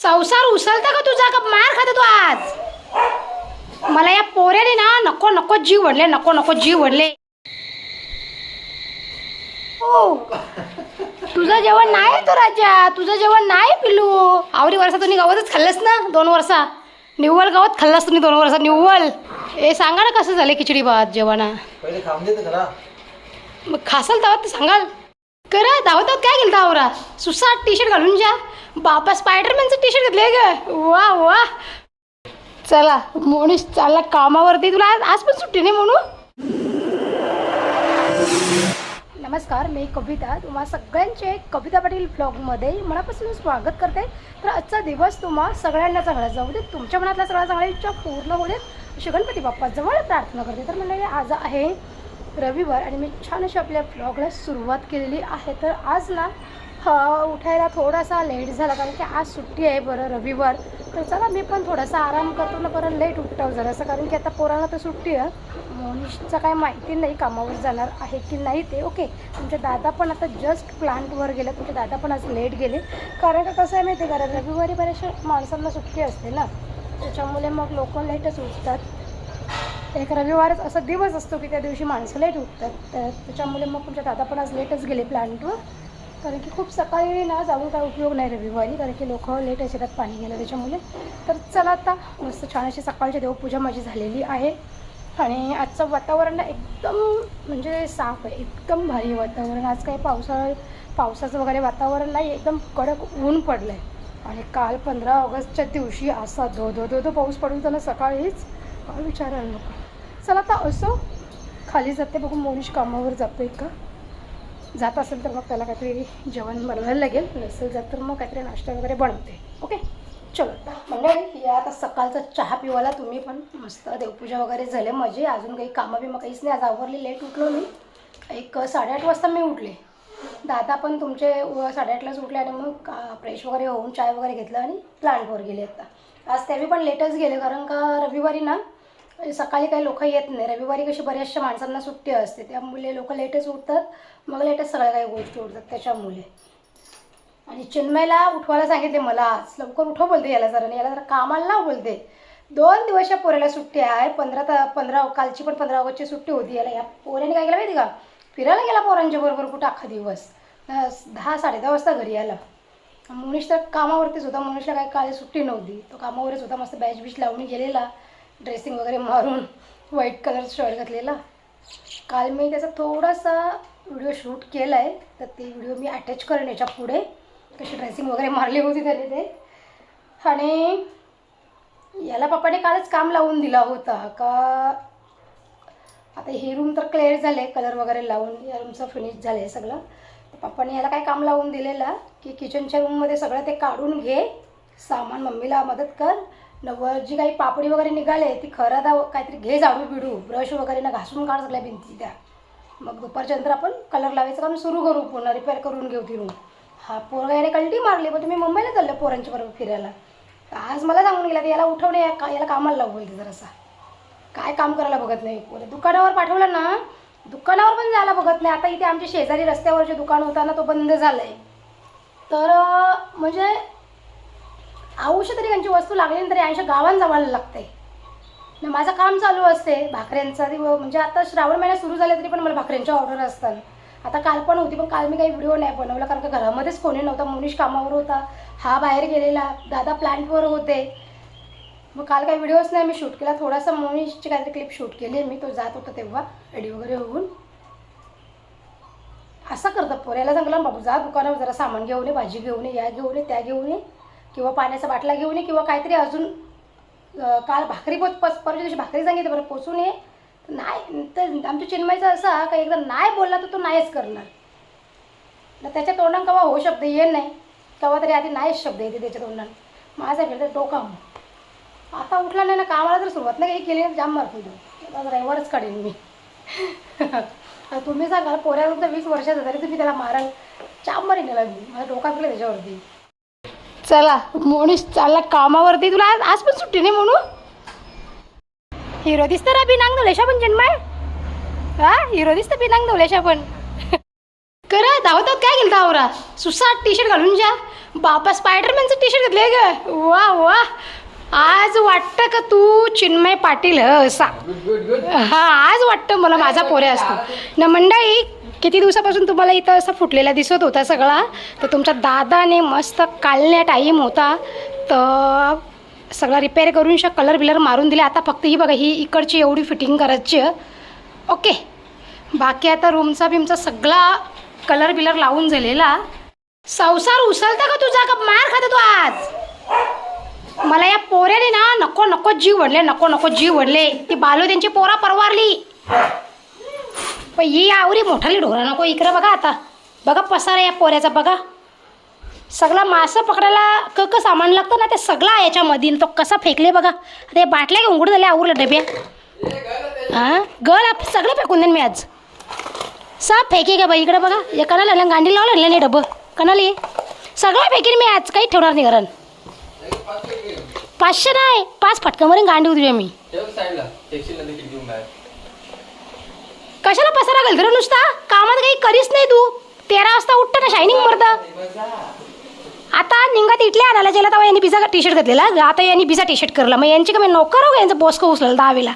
संसार उचलता का तुझा का मार खातो तू आज? मला या पोऱ्याने ना नको नको जीव वडले, नको नको जीव वडले. हो तुझं जेवण नाही तो राजा, तुझं जेवण नाही पिल्लू. आवरी वर्षा तुम्ही गवतच खाल्लंस ना 2 वर्षा, निव्वळ गवत खाल्लंस तुम्ही 2 वर्षा निव्वळ. हे सांगा ना कसं झालं खिचडी भात जेवणा. पहिले खाऊन देते खरा. मग खासाल दावत तर सांगाल करा. दावत काय गेलं आवरा सुसाट टी शर्ट घालून जा. बापा स्पायडरमॅनचं टी शर्ट घेतलंय ग, वा वा. चला मोनीश चालला कामावरती, तुला आज पण सुट्टी नाही म्हणू. नमस्कार, मी कविता, तुम्हा सगळ्यांचे कविता पाटील ब्लॉगमध्ये मनापासून स्वागत करते. तर आजचा दिवस तुम्हा सगळ्यांना चांगला जाऊ दे, तुमच्या मनातल्या सगळ्या चांगल्या इच्छा पूर्ण होऊ देत अशी गणपती बाप्पाजवळ प्रार्थना करते. तर म्हणजे आज आहे रविवार आणि मी छान अशी आपल्या ब्लॉगला सुरुवात केलेली आहे. तर आज ना उठायला थोडासा लेट झाला कारण की आज सुट्टी आहे बरं रविवार. तर चला मी पण थोडासा आराम करतो ना, बरं लेट उठाव जरा असं, कारण की आता पोराला तर सुट्टी आहे. मोनीशचं काय माहिती नाही कामावर जाणार आहे की नाही ते. ओके, तुमचे दादा पण आता जस्ट प्लांटवर गेले, तुमचे दादा पण आज लेट गेले. कारण का कसं आहे माहिती आहे का, रविवारी बऱ्याचशा माणसांना सुट्टी असते ना, त्याच्यामुळे मग लोक लेटच उठतात. एक रविवारच असा दिवस असतो की त्या दिवशी माणसं लेट उठतात. तर त्याच्यामुळे मग तुमच्या दादा पण आज लेटच गेले प्लांटवर, कारण की खूप सकाळी ना जाऊन काय उपयोग नाही रविवारी, कारण की लोक लेट येतात पाणी घ्यायला त्याच्यामुळे. तर चला आता मस्त छान अशी सकाळची देवपूजा माझी झालेली आहे आणि आजचं वातावरण ना एकदम म्हणजे साफ आहे, एकदम भारी वातावरण. आज काही पावसाचं वगैरे वातावरण नाही, एकदम कडक ऊन पडलं आहे. आणि काल 15 ऑगस्टच्या दिवशी असा धो पाऊस पडून होता ना सकाळीच, काय विचारायला नको. चला आता असं खाली जाते, बघू मोनीश कामावर जातो का. जात असेल तर मग त्याला काहीतरी जेवण बनवायला लागेल, नसेल जात तर मग काहीतरी नाश्ता वगैरे बनवते. ओके चलो मंडळी, या आता सकाळचा चहा पिवायला तुम्ही पण. मस्त देवपूजा वगैरे झाले माझी, अजून काही कामं बिमं काहीच नाही. आज आवरली, लेट उठलो मी, एक 8:30 वाजता मी उठले. दादा पण तुमचे 8:30लाच उठले आणि मग फ्रेश वगैरे होऊन चाय वगैरे घेतलं आणि प्लांटवर गेले. आता आज त्यावेळी पण लेटच गेले, कारण का रविवारी ना सकाळी काही लोक येत नाही. रविवारी कशी बऱ्याचशा माणसांना सुट्टी असते, त्यामुळे लोक लेटच उठतात, मग लेटच सगळ्या काही गोष्टी उठतात त्याच्यामुळे. आणि चिन्मयला उठवायला सांगितले मला, आज लवकर उठव बोलते याला जरा कामाला ना बोलते. 2 दिवस या पोऱ्याला सुट्टी आहे. 15 कालची पण 15 ऑगस्टची सुट्टी होती याला. या पोऱ्याने काय केलं माहिती का, फिरायला गेला पोरांच्या बरोबर कुठं अख्खा दिवस. 10-10:30 वाजता घरी आला. मोनीश तर कामावरतीच होता, मोनीशला काय काल सुट्टी नव्हती, तो कामावरच होता. मस्त बॅच लावून गेलेला, ड्रेसिंग वगैरे मारून व्हाईट कलर शर्ट घातलेला. काल मी त्याचा थोडासा व्हिडिओ शूट केला आहे, तर ते व्हिडिओ मी अटॅच करेन याच्या पुढे, कशी ड्रेसिंग वगैरे मारली होती त्याने ते. आणि याला पप्पाने कालच काम लावून दिला होता का, आता ही रूम तर क्लिअर झाले, कलर वगैरे लावून या रूमचं फिनिश झालं आहे सगळं. तर पप्पाने याला काय काम लावून दिलेलं की किचनच्या रूममध्ये सगळं ते काढून घे, सामान मम्मीला मदत कर, नवर जी काही पापडी वगैरे निघाले ती खरादा काहीतरी घे, झाडू बिडू ब्रश वगैरे ना घासून काढ सगळ्या भिंती त्या. मग दुपारच्या नंतर आपण कलर लावायचं काम सुरू करू, पुन्हा रिपेअर करून घेऊ ती रूम. हा पोरगा याने कल्टी मारली, पण तुम्ही मुंबईला चाललं पोरांच्या बरोबर फिरायला. आज मला सांगून गेला याला उठवणे, याला कामाला लावू बोलते. जरासा काय काम करायला बघत नाही पोरं. दुकानावर पाठवलं ना, दुकानावर पण जायला बघत नाही. आता इथे आमच्या शेजारी रस्त्यावर जे दुकान होता ना तो बंद झालं आहे. तर म्हणजे औषध तरी त्यांची वस्तू लागली तरी 80 गावांना जावायला लागते ना. माझं काम चालू असते भाकऱ्यांचं, म्हणजे आता श्रावण महिना सुरू झाले तरी पण मला भाकऱ्यांच्या ऑर्डर असतात. आता काल पण होती, पण काल मी काही व्हिडिओ नाही बनवला कारण का घरामध्येच कोणी नव्हता. मोनीश कामावर होता, हा बाहेर गेलेला, दादा प्लांटवर होते, मग काल काही व्हिडिओच नाही मी शूट केला. थोडासा मोनीशची काहीतरी क्लिप शूट केली मी, तो जात होता तेव्हा रेडी वगैरे होऊन. असं करतं पोऱ्याला सांगलं बाबू जा दुकानावर जरा सामान घेऊन ये, भाजी घेऊन ये, या घेऊन ये, त्या घेऊन ये, किंवा पाण्याचा बाटला घेऊन ये, किंवा काहीतरी अजून. काल भाकरी परवा दिवशी भाकरी सांगितलं बरं पोचून ये, नाही तर आमच्या चिन्मयचं असं का एकदा नाही बोलला तर तो नाहीच करणार ना. त्याच्या तोंडात केव्हा हो शब्द येत नाही, केव्हा तरी आधी नाहीच शब्द येते त्याच्या तोंडात. माझा गेलं तर डोका आता उठला नाही ना, कामाला जर सुरुवात नाही केली ना जाम मारतो तो. रविवारच काढेन मी. तुम्ही सांगा पोऱ्याला 20 वर्षाचा तरी तुम्ही त्याला माराल, जाम मारीन त्याला मी, माझा डोका गेला त्याच्यावरती. चला मोनीश चालला कामावरती, तुला आज पण सुट्टी नाही म्हणू. हिरो दिसतं रा बिनांग धुलेशा पण जन्माय. हा हिरो दिसतं बिनांग धुलेशा पण. करा धावतात काय गेलं आवरा सुसाट टी शर्ट घालून जा. बाबा स्पायडरमॅनचं टी शर्ट घेतलंय ग. वा वा, आज वाटतं का तू चिन्मय पाटील असा. हा, आज वाटतं मला माझा पोऱ्या असतो ना. मंडळी, किती दिवसापासून तुम्हाला इथं असं फुटलेला दिसत होता सगळा, तर तुमच्या दादाने मस्त कालण्या टाईम होता तर सगळा रिपेअर करून कलर बिलर मारून दिले. आता फक्त ही बघा, ही इकडची एवढी फिटिंग करायची. ओके, बाकी आता रूमचा बिमचा सगळा कलर बिलर लावून झालेला. संसार उचलता का तुझा, का मार खाता तू आज. मला या पोऱ्याने ना नको नको जीव वडले, नको नको जीव वडले. ती बालो त्यांची पोरा परवारली, पण ही आवरी मोठाली ढोरा नको. इकडं बघा, आता बघा पसारा या पोऱ्याचा बघा. सगळा मासं पकडायला सामान लागतं ना, ते सगळं आहे याच्यामध्ये. तो कसा फेकले बघा. आता हे बाटल्या घेऊन कुठे झाल्या आवरलं डब्या. हां, गळ सगळं फेकून देईन मी आज. सब फेके का बाई. इकडे बघा, हे कणाला गांडी लावलं नाही डबं कणाला, सगळं फेकीन मी आज, काही ठेवणार नाही घरात. 500 नाही, 5 फटका मारून गांडी उद्या मी. कशाला पसारा घालतो रे नुसता, कामात काही करीच नाही तू. 13 वाजता उठतं ना शायनिंग मरतं. आता निघत इटल्या आणायला गेला तेव्हा यांनी पिझ्झा टी शर्ट घातलेला, आता यांनी पिझ्झा टी शर्ट करला. मग यांची का मी नोकर हो, यांचं बोस का उचललं 10 वेळेला.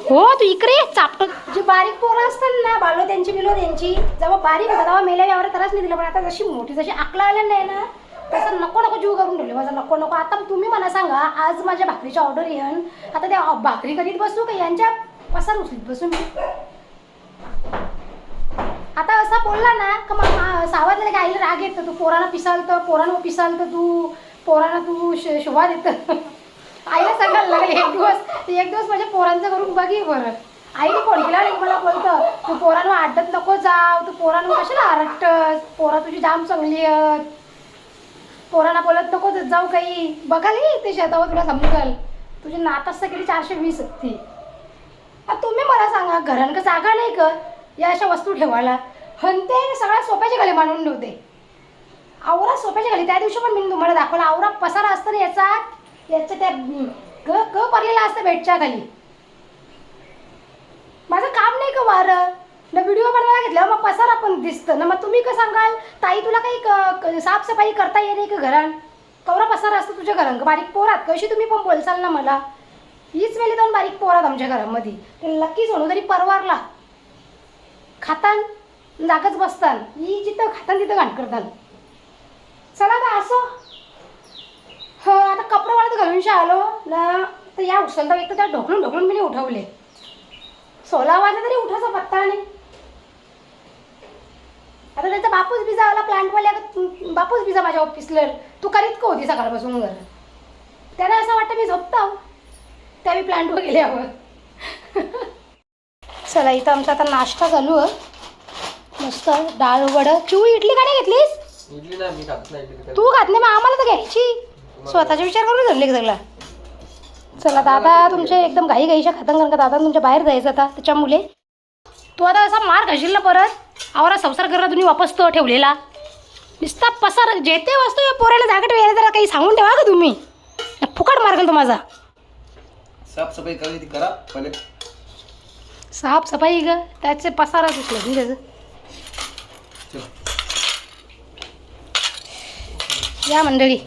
हो, तू इकडे चापट. जी बारीक पोरं असतात ना, बालो त्यांची बिलो त्यांची, जेव्हा बारीक होता तेव्हा मेल्या यावर त्रास नाही दिला. पण आता जशी मोठी, जशी आकला आल्या नाही ना, तसं नको नको जीव करून ठेवले माझा. नको नको. आता तुम्ही मला सांगा, आज माझ्या भाकरीच्या ऑर्डर येईन, आता त्या भाकरी करीत बसू का यांच्या पसार उचलीत बसू मी. आता असा बोलला ना का मग 6 वाजता आईला राग येतं. तू पोरांना पिसालतं, पोरांना पिसालतं, तू पोरांना तू शोभा देतं. आईला सांगायला लागले एक दिवस माझ्या पोरांचं करून बघी बरं. आईने फोन केला नाही मला, बोलतं तू पोरांना आड्डत नको जाव, तू पोरांना कशाला आरटस, पोरा तुझी जाम चांगली आहेत, पोरांना बोलत नको जाऊ काही. बघाल ते शेतावर तुला समजाल. तुझी नात असतं केली 420 ती. तुम्ही मला सांगा, घरांक जागा नाही का या अशा वस्तू ठेवायला. हनते सगळ्या सोप्याच्या खाली मांडून ठेवते. आवरा सोप्याच्या खाली. त्या दिवशी पण मी तुम्हाला दाखवला, आवरा पसारा असतं ना याच्या त्या ग पडलेला असतं बेडच्या खाली. माझं काम नाही का वारं ना, व्हिडिओ बनवायला घेतलं मग पसारा पण दिसतं ना. मग तुम्ही का सांगाल ताई तुला काही साफसफाई करता येईल नाही का घरात, कवरा पसारा असतं तुझ्या घरात. बारीक पोरात कशी तुम्ही पण बोलसाल ना मला. हीच वेळी 2 बारीक पोरात आमच्या घरामध्ये. ते लकीच म्हणून तरी परवारला. खातान जागच बसतान, ही जिथं खातान तिथं घाण करतान. चला आता असं हो, आता कपडे वाळत घालून आलो ना, तर या उचलता एक तर त्या ढोकळून मी उठवले. 16 वाजता तरी उठायचा पत्ता नाही. आता त्यांचा बापूस बिझा आला प्लांटवाल्या, बापूस बिझा माझ्या ऑफिसला. तू करीत का होती सकाळपासून घर. त्यांना असं वाटतं मी झोपता त्यावेळी प्लांटवर गेल्यावर. चला, इथं आमचा आता नाश्ता चालू आहे. मस्त डाळ वडं. चिऊ इडली का नाही घेतलीस. इडली ना मी खात नाही. तू खात नाही, मग आम्हाला तर घ्यायची. स्वतःचा विचार करून धरले का सगळा. चला दादा तुमचे एकदम घाईच्या खातं, कारण का दादा तुमच्या बाहेर जायचं आता त्याच्यामुळे. तू आता असा मार खाशील ना परत. आवरा संसार करा तुम्ही वापस तो ठेवलेला नुसता पसार. जेते वस्तू या पोराला जागा ठेवायला जरा काही सांगून ठेवा का तुम्ही, फुकट मार्गल तो माझा. साफसफाई करायची करा पहिले. साफसफाई ग त्याचे पसारा सुचलं त्याचं. या मंडळी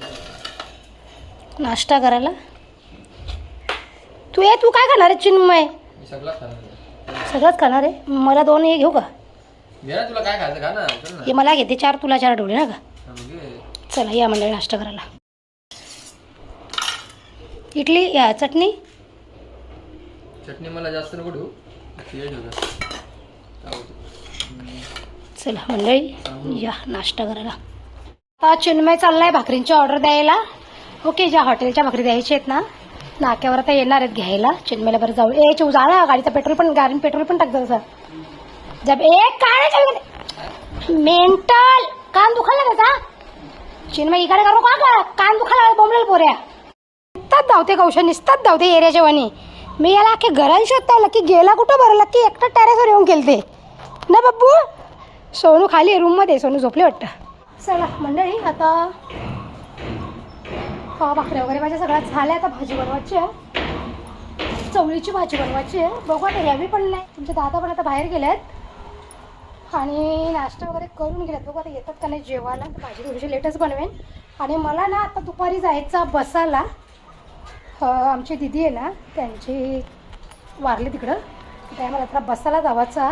नाश्ता करायला. तू काय खाणार आहे चिन्मय. सगळंच खाणार आहे. मला 2 हे घेऊ का. तुला काय खायचं खा ना. हे मला घेते 4, तुला 4 ठेवले ना का. चला या मंडळी नाश्ता करायला. इडली या चटणी मला जास्त नको ठेवू. चला मंडळी या नाश्ता करायला. आता चिन्मय चाललाय भाकरींची ऑर्डर द्यायला. ओके, ज्या हॉटेलच्या भाकरी द्यायची आहेत ना, नाक्यावर आता येणार आहेत घ्यायला. चिन्मयला बरं जाऊ ए चिऊ जा ना, गाडीचं पेट्रोल पण टाकतं तसं. जब एक काय मेंटल कान दुखायला त्याचा. चिन्मय इकडे करू का कान दुखायला बोंबलेल पोऱ्या. निसतात धावते कौशल, निसतात धावते एरियाच्या वाणी. मी याला अख्खे घराला शोधता. लकी गेला कुठं बरं. लकी एकटं टेरेसवर येऊन गेलते ना बब्बू. सोनू खाली रूममध्ये, सोनू झोपले वाटतं. चला मंडळी आता भाकऱ्या वगैरे माझ्या सगळ्यात झाल्या. आता भाजी बनवायची आहे, चवळीची भाजी बनवायची आहे. बघू आता यावी पण नाही. तुमचे दादा पण आता बाहेर गेलेत. आणि नाश्ता वगैरे करून गेल्यात. बघू आता येतात का नाही जेवायला. तर भाजी थोडीशी लेटच बनवेन. आणि मला ना आता दुपारी जायचा बसाला. आमची दिदी आहे ना त्यांची वारली तिकडं, त्या मला आता बसाला जावाचा.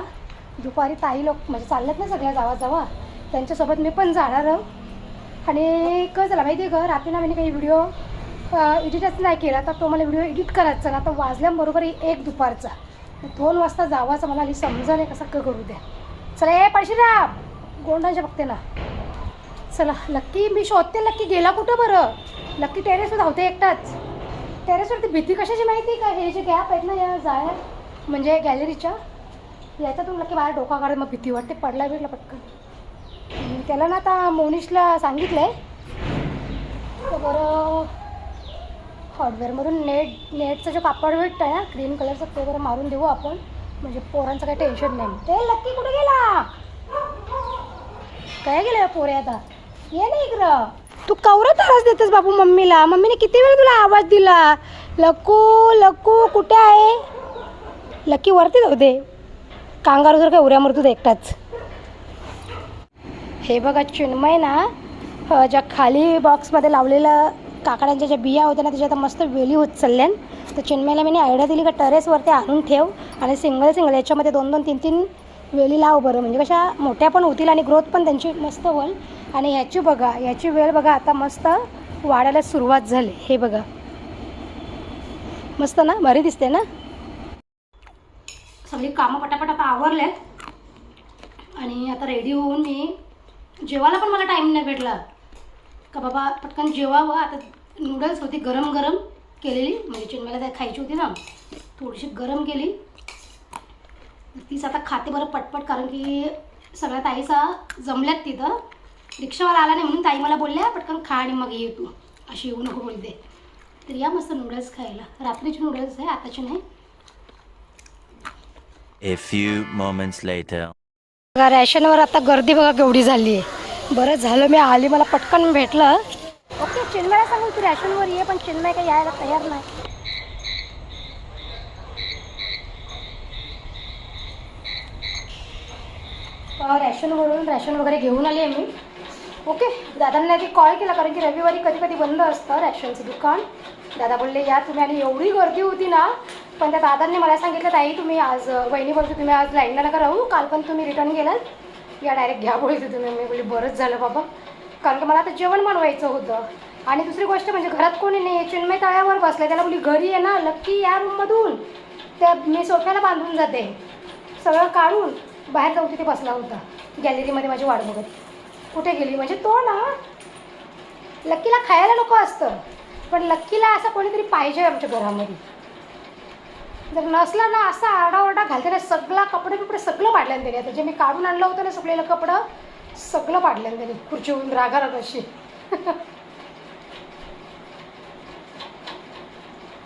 दुपारी ताई लोक म्हणजे चाललेत ना सगळ्या जावा त्यांच्यासोबत मी पण जाणार. आणि कसं झालं माहिती आहे का, रात्री ना मी काही व्हिडिओ एडिटच नाही केला. तर तो मला व्हिडिओ एडिट करायचा ना, आता वाजल्याबरोबर 1 दुपारचा. 2 वाजता जावाचं मला आली समजा नाही कसं करू द्या. चला ये पळशीराम गोंडांच्या बघते ना. चला लक्की मी शोधते. लक्की गेला कुठं बरं. लक्की टेरेसवर धावते एकटाच. टेरेसवरती भीती कशाची माहिती का, हे जे गॅप आहेत ना या जाळ्या म्हणजे गॅलरीच्या याच्यातून लक्की बाहेर डोका काढत मग भीती वाटते. पडला बिडला पटकन. त्याला ना आता मोनिशला सांगितलं आहे तर बरं हार्डवेअरमधून नेटचं जे कापड भेटतं आहे ना ग्रीन कलरचं ते बरं मारून देऊ आपण, म्हणजे पोरांचं काही टेन्शन नाही. ते लक्की कुठे गेला. काय गेलं पोरे आता ये नाही इकडं. तू कवरत आवाज देतेस बाबू मम्मीला. मम्मीने किती वेळ तुला आवाज दिला. लक्कू लक्कू कुठे आहे. लक्की वरती जाऊ दे. कांगारू जर काय उऱ्या मरतो दे एकटाच. हे बघा चिन्मय ना ज्या खाली बॉक्समध्ये लावलेलं काकड्यांच्या ज्या बिया होत्या ना त्याच्या आता मस्त वेली होत चालल्यान. तर चिन्मयला मी आयडिया दिली का टेरेसवरती आणून ठेव आणि सिंगल याच्यामध्ये 2-2, 3-3 वेली लाव बरं, म्हणजे कशा मोठ्या पण होतील आणि ग्रोथ पण त्यांची मस्त होईल. आणि ह्याची बघा ह्याची वेळ बघा आता मस्त वाढायला सुरुवात झाली. हे बघा मस्त ना, भारी दिसते ना. सगळी कामं पटापट आता आवरलेत आणि आता रेडी होऊन मी जेवायला पण मला टाईम नाही भेटला का बाबा पटकन जेवावं. आता नूडल्स होती गरम गरम केलेली, म्हणजे चिन्मयला त्या खायची होती ना, थोडीशी गरम केली. तीच आता खाते बरं पटपट, कारण की सगळ्या ताईचा जमल्यात तिथं. रिक्षावाला आला नाही म्हणून ताई मला बोलल्या पटकन खा आणि मग ये तू, अशी येऊ नको बोलते. तर या मस्त नूडल्स खायला. रात्रीचे नूडल्स आहे आताचे नाही. A few moments later. बघा रॅशनवर आता गर्दी बघा केवढी झाली आहे. बरं झालं मी आली, मला पटकन भेटलं. ओके चिन्मयला सांगू तू रॅशनवर ये, पण चिन्मय काही यायला तयार नाही. रॅशनवरून रॅशन वगैरे घेऊन आली आहे मी. ओके दादांना आधी कॉल केला, कारण की रविवारी कधी कधी बंद असतं रॅशनचं दुकान. दादा बोलले या तुम्ही, आणि एवढी गर्दी होती ना. पण त्या दादांनी मला सांगितलं ताई तुम्ही आज वहिनी बोलतो तुम्ही आज लाईनला नका राहू, काल पण तुम्ही रिटर्न गेलात या डायरेक्ट घ्या बोलते तुम्ही. मी बोलली बरंच झालं बाबा, कारण की मला आता जेवण बनवायचं होतं. आणि दुसरी गोष्ट म्हणजे घरात कोणी नाही. चिन्मय तळ्यावर बसले, त्याला बोलली घरी आहे ना लक्की या रूममधून, त्या मी सोफ्याला बांधून जाते. सगळं काढून बाहेर जाऊन तिथे बसला होता गॅलरीमध्ये माझी वाट बघत. कुठे गेली म्हणजे तो ना लक्कीला खायला नको असतं, पण लक्कीला असं कोणीतरी पाहिजे आमच्या घरामध्ये. जर नसला ना असा आरडाओरडा घालते ना, सगळा कपडे सगळं पाडल्यान त्याने. आता जे मी काढून आणलं होतं ना सुकलेलं कपडं सगळं पाडल्यान त्याने खुर्चीवरून रागाराग अशी.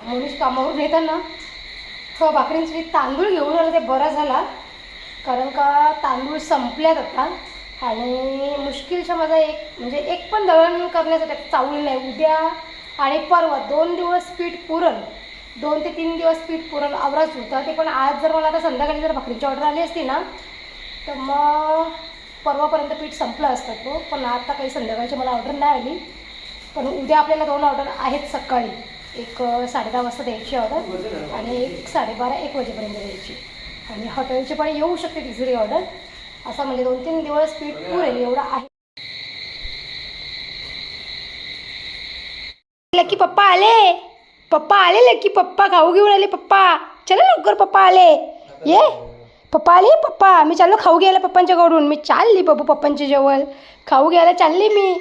म्हणून कामावरून येताना भाकरींसाठी तांदूळ घेऊन आलं, ते बरा झाला. कारण का तांदूळ संपल्यात आता आणि मुश्किलच्या माझा एक पण दळण करण्यासाठी चावल नाही. उद्या आणि परवा 2 दिवस पीठ पुरण, 2 ते 3 दिवस पीठ पुरण आवराच होता ते. पण आज जर मला आता संध्याकाळी जर भाकरीची ऑर्डर आली असती ना तर मग परवापर्यंत पीठ संपलं असतं तो. पण आता काही संध्याकाळची मला ऑर्डर नाही आली. पण उद्या आपल्याला 2 ऑर्डर आहेत सकाळी. एक 10:30 वाजता द्यायची ऑर्डर आणि एक 12:30-1 वाजेपर्यंत द्यायची. आणि हॉटेलची पण येऊ शकते तिसरी ऑर्डर. असं म्हणजे 2-3 दिवस पीठ पुरेल एवढं आहे. लकी पप्पा आले लकी पप्पा खाऊ घेऊन आले. पप्पा चला लवकर, पप्पा आले. ये पप्पा आले. पप्पा मी चाललो खाऊ घ्यायला पप्पांच्याकडून. मी चालली बाबू पप्पांच्या जवळ खाऊ घ्यायला चालली मी.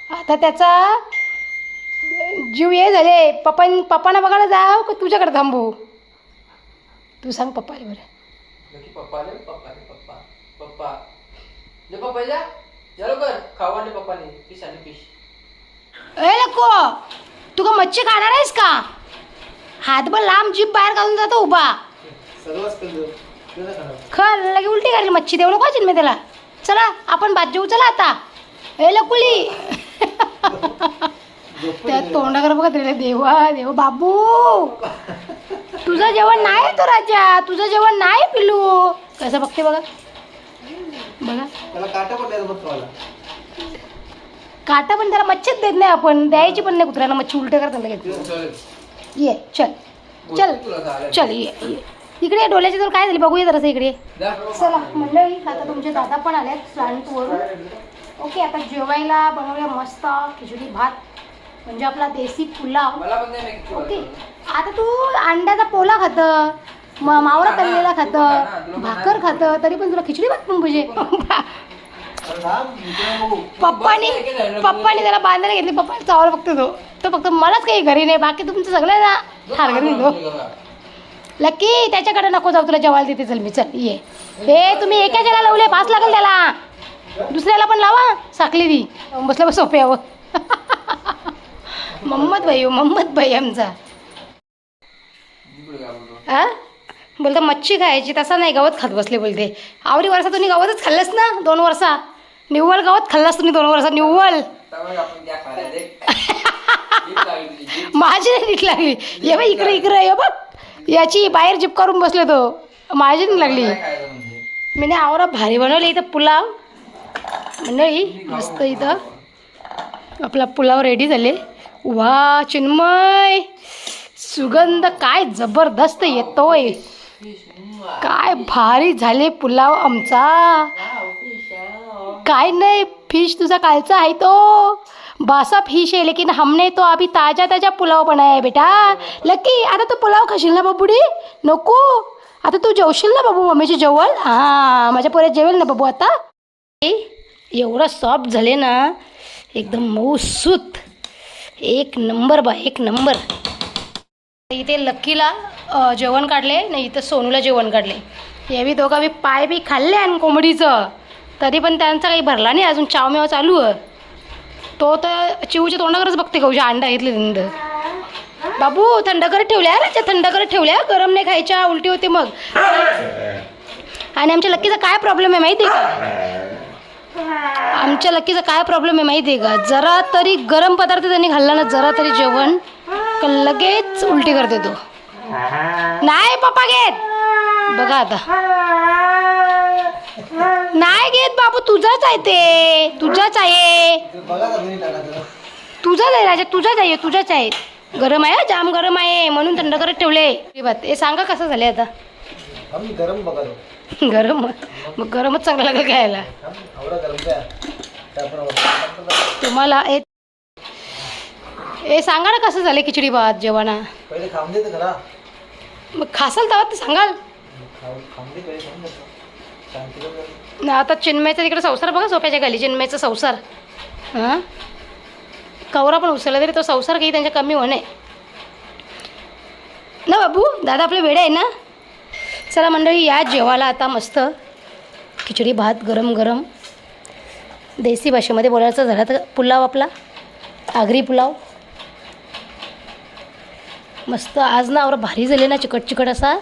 आता त्याचा जीव ये झाले. पप्पांना बघायला जाव का तुझ्याकडे थांबू. तू सांग पप्पा आले बरं. नक्की पप्पा आले. पप्पा जे पप्पा जा लवकर खाऊ आणि पप्पाने फिश आणि फिश. ए नको तू का मच्छी खाणार आहेस का. हातभर लांब जीभ बाहेर काढून जातो उभा. खर लगे उलटी काढली मच्छी. देऊ नको असेल मी त्याला. चला आपण भात जेऊ चला आता. ए लकुली त्या तोंडाकडे बघत रे. देवा देवा बाबू तुझं जेवण नाही तो राजा, तुझं जेवण नाही पिल्लू. कसं बघते बघा. बघा त्याला काटा पण द्यायला बघ तुम्हाला. काटा पण त्याला मच्छीच देत नाही आपण, द्यायची पण नाही कुत्र्याला मच्छी, उलटे करताना घेतो. चल. ये चल चल तुला झालं. चल ये ये. इकडे डोल्याची तर काय झाली बघूया जरासं इकडे. जा. चला मंडळी, आता तुमचे दादा पण आलेत प्लांटवरून. ओके, आता जेवायला बनवूया मस्त खिचडी भात, म्हणजे आपला देसी पुलाव. मला पण नाही माहिती तुला. ओके, आता तू अंड्याचा पोला खातं, मावळा तळलेला खातं, भाकर खातं, तरी पण तुला खिचडी भात पण पाहिजे. पप्पानी त्याला बांधायला घेतली, पप्पा चावल फक्त तो फक्त मलाच काही घरी नाही, बाकी तुमचं सगळं ना हारघरी तो. लकी त्याच्याकडे नको जाऊ, तुला जेवायला देते. चल मी, चल ये. हे तुम्ही एकाच्याला लावले, 5 लागेल त्याला, दुसऱ्याला पण लावा. साखली दी बसल्या बस सोप्यावर. मोहम्मद भाई आमचा. हा बोलता मच्छी खायची, तसा नाही गवत खात बसले बोलते. आवडी वर्षा तुम्ही गवतच खाल्लंस ना, 2 वर्षा निव्वळ गवत खाल्लास तुम्ही 2 वर्षा निव्वळ. माझी नाही नीट लागली. ये बघ इकडे इकडे ये बघ, याची बाहेर जिप करून बसले तो, माझी नाही लागली. मी नाही आवरा भारी बनवले इथं पुलाव मंडळी, मस्त. इथं आपला पुलाव रेडी झाले. वा चिन्मय, सुगंध काय जबरदस्त येतोय, काय भारी झाले पुलाव आमचा. काय नाही, फिश तुझा कालचा आहे तो, बासा फिश है, लेकिन हमने तो अभी ताजा ताजा पुलाव बनाया है बेटा. लकी आता तू पुलाव खाशील ना बाबूडी, नको आता तू जेवशील ना बाबू, मम्मीची जेवण. हां माझ्या पोऱ्यात जेवेल ना बाबू आता. एवढं सॉफ्ट झाले ना, एकदम मऊसूत, एक नंबर बा, एक नंबर. इथे लक्कीला जेवण काढले नाही, इथं सोनूला जेवण काढले. यावी दोघा बी पाय बी खाल्ले आणि कोंबडीचं, तरी पण त्यांचा काही भरला नाही अजून, चावमेव चालू आहे. तो तर चिवच्या तोंडाकडेच बघते, कवच्या अंडा घेतले थंड. बाबू थंड करत ठेवल्या राजा, थंड करत ठेवल्या, गरम नाही खायच्या, उलटी होते मग. आणि आमच्या लक्कीचा काय प्रॉब्लेम आहे माहिती आहे का, आमच्या लक्कीचा काय प्रॉब्लेम आहे माहिती आहे का, जरा तरी गरम पदार्थ त्यांनी खाल्ला ना, जरा तरी जेवण का लगेच उलटी करते तो. नाही पप्पा घेत, बघा आता नाही घेत बाबू, तुझाच आहे ते, तुझाच आहे, तुझाच आहे राजा, तुझाच आहे, तुझाच आहे. गरम आहे, जाम गरम आहे, म्हणून थंड करत ठेवले. हे सांगा कसं झाले आता. गरम बघा गरम, मग गरमच चांगलं लागेल खायला तुम्हाला. हे सांगा ना कसं झाले खिचडी भात जेवणा. पहिले खाऊन दे खरा, मग खासाल तेव्हा तर सांगाल ना. आता चिन्मयचा तिकडे संसार बघा, सोप्याच्या खाली चिन्मयचा संसार. हां कवरा पण उचलला तरी तो संसार काही त्यांच्या कमी होणे ना बाबू. दादा आपले वेळ आहे ना. चला मंडळी, या जेवायला आता मस्त खिचडी भात गरम गरम, देसी भाषेमध्ये बोलायचं झालं तर पुलाव, आपला आगरी पुलाव मस्त. आज ना आवरा भारी झाले ना, चिकट चिकट असा.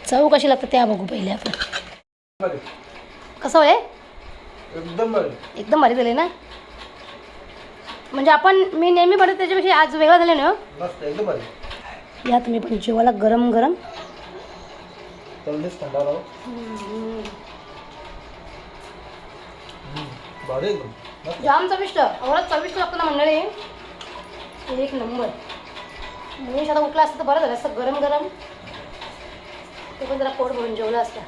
चव कशी लागते त्या बघू पहिले आपण. कसं आहे, एकदम भारी झाले ना, म्हणजे आपण मी नेहमी बनवते त्याच्यापेक्षा आज वेगळं झालं ना. एकदम या तुम्ही पण जेवायला गरम गरम. जाम चविष्ट, एवढंच चविष्ट लागतं ना मंडळी, एक नंबर. मी आता उठला असतं तर बरं झालं असतं, गरम गरम ते पण जरा पोट भरून जेवलं असतं.